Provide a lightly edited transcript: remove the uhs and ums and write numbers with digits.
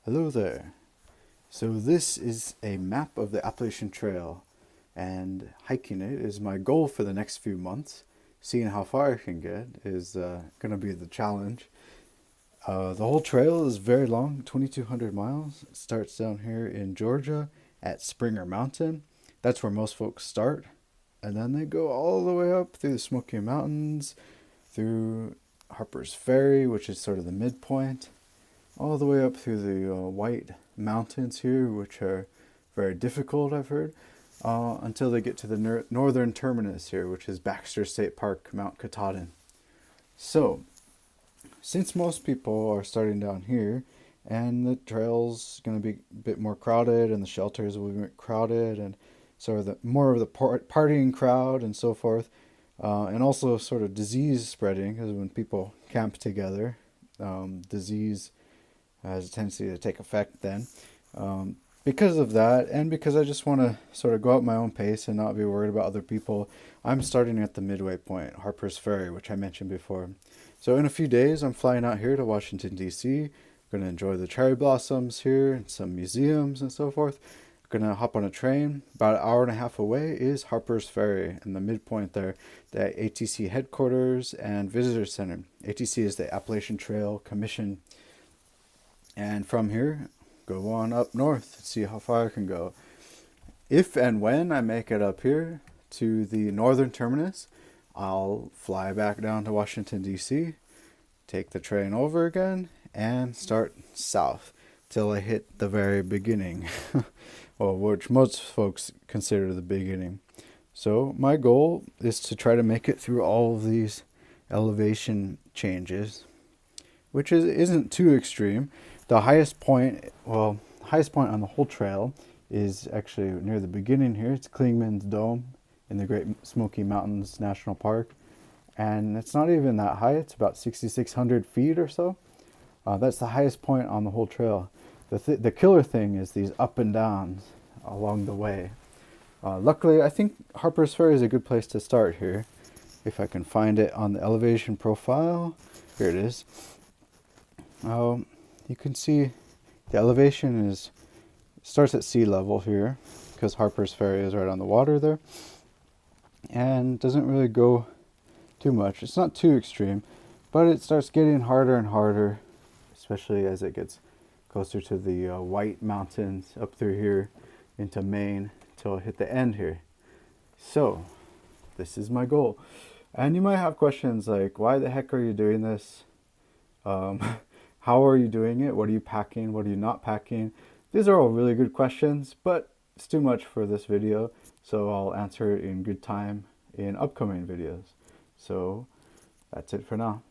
Hello there. So this is a map of the Appalachian Trail, and hiking it is my goal for the next few months. Seeing how far I can get is going to be the challenge. The whole trail is very long, 2,200 miles. It starts down here in Georgia at Springer Mountain. That's where most folks start. And then they go all the way up through the Smoky Mountains, through Harper's Ferry, which is sort of the midpoint, all the way up through the White Mountains here, which are very difficult, I've heard, until they get to the northern terminus here, which is Baxter State Park, Mount Katahdin. So, since most people are starting down here, and the trail's going to be a bit more crowded, and the shelters will be crowded, and sort of the more of the partying crowd and so forth, and also sort of disease spreading, because when people camp together, disease has a tendency to take effect then. Because of that, and because I just want to sort of go at my own pace and not be worried about other people, I'm starting at the midway point, Harper's Ferry, which I mentioned before. So in a few days, I'm flying out here to Washington, D.C. I'm going to enjoy the cherry blossoms here, and some museums and so forth. I'm going to hop on a train. About an hour and a half away is Harper's Ferry, and the midpoint there, the ATC headquarters and visitor center. ATC is the Appalachian Trail Commission. And from here, go on up north, see how far I can go. If and when I make it up here to the northern terminus, I'll fly back down to Washington, D.C., take the train over again, and start south till I hit the very beginning, well, which most folks consider the beginning. So my goal is to try to make it through all of these elevation changes, which isn't too extreme. The highest point on the whole trail is actually near the beginning here. It's Clingman's Dome in the Great Smoky Mountains National Park. And it's not even that high. It's about 6,600 feet or so. That's the highest point on the whole trail. The killer thing is these up and downs along the way. Luckily, I think Harper's Ferry is a good place to start here. If I can find it on the elevation profile. Here it is. You can see the elevation starts at sea level here, because Harper's Ferry is right on the water there, and doesn't really go too much. It's not too extreme, but it starts getting harder and harder, especially as it gets closer to the White Mountains up through here into Maine until I hit the end here. So this is my goal. And you might have questions like, why the heck are you doing this? How are you doing it? What are you packing? What are you not packing? These are all really good questions, but it's too much for this video, so I'll answer it in good time in upcoming videos. So that's it for now.